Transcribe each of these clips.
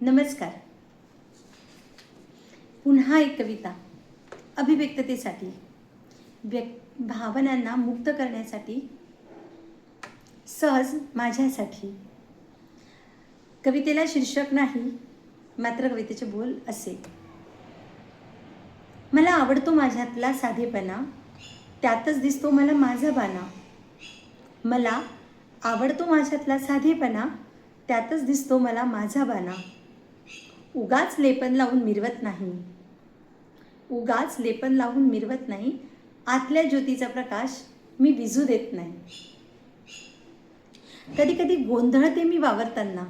नमस्कार. पुन्हा एक कविता अभिव्यक्ततेसाठी, भावनांना मुक्त करण्यासाठी, सहज माझ्यासाठी. कवितेला शीर्षक नाही, मात्र कवितेचे बोल असे. मला आवडतो माझ्यातला साधेपणा, त्यातच दिसतो मला माझा बाणा. मला आवडतो माझ्यातला साधेपणा, त्यातच दिसतो मला माझा बाणा. उगाच लेपन लावून मिरवत नाही, उगाच लेपन लावून मिरवत नाही. आतल्या ज्योतीचा प्रकाश मी विझू देत नाही. कधी कधी गोंधळते मी वावरताना,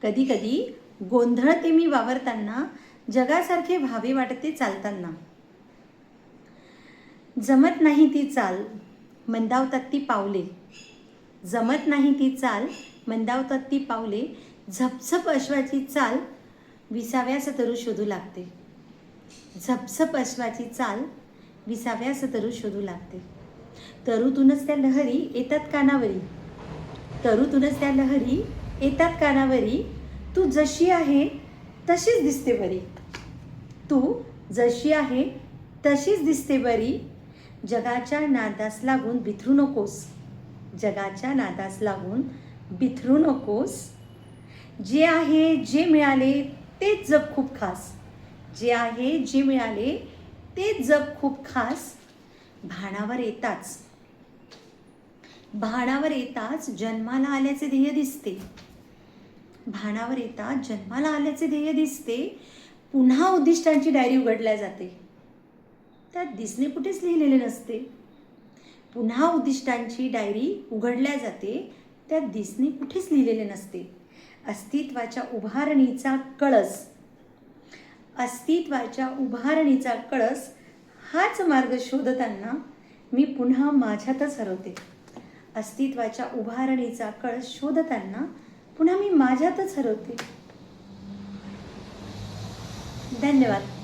कधी कधी गोंधळते मी वावरताना. जगासारखे व्हावे वाटते चालताना. जमत नाही ती चाल, मंदावतात ती पावले. जमत नाही ती चाल, मंदावतात ती पावले. झपझप अश्वाची चाल विसाव्यास तरू शोधू लागते. झपझप अश्वाची चाल विसाव्यास तरू शोधू लागते. तरूतूनच त्या लहरी येतात कानावरी, तरूतूनच त्या लहरी येतात कानावरी. तू जशी आहे तशीच दिसते बरी, तू जशी आहे तशीच दिसते बरी. जगाच्या नादास लागून बिथरू नकोस, जगाच्या नादास लागून बिथरू नकोस. जे आहे जे मिळाले तेच जग खूप खास, जे आहे जे मिळाले तेच जग खूप खास. भाणावर येताच, भाणावर येताच जन्माला आल्याचे ध्येय दिसते. भाणावर येताच जन्माला आल्याचे ध्येय दिसते. पुन्हा उद्दिष्टांची डायरी उघडल्या जाते, त्यात दिसणे कुठेच लिहिलेले नसते. पुन्हा उद्दिष्टांची डायरी उघडल्या जाते, त्यात दिसणे कुठेच लिहिलेले नसते. अस्तित्वाच्या उभारणीचा कळस, अस्तित्वाच्या उभारणीचा कळस हाच मार्ग शोधताना मी पुन्हा माझ्यातच हरवते. अस्तित्वाच्या उभारणीचा कळस शोधताना पुन्हा मी माझ्यातच हरवते. धन्यवाद.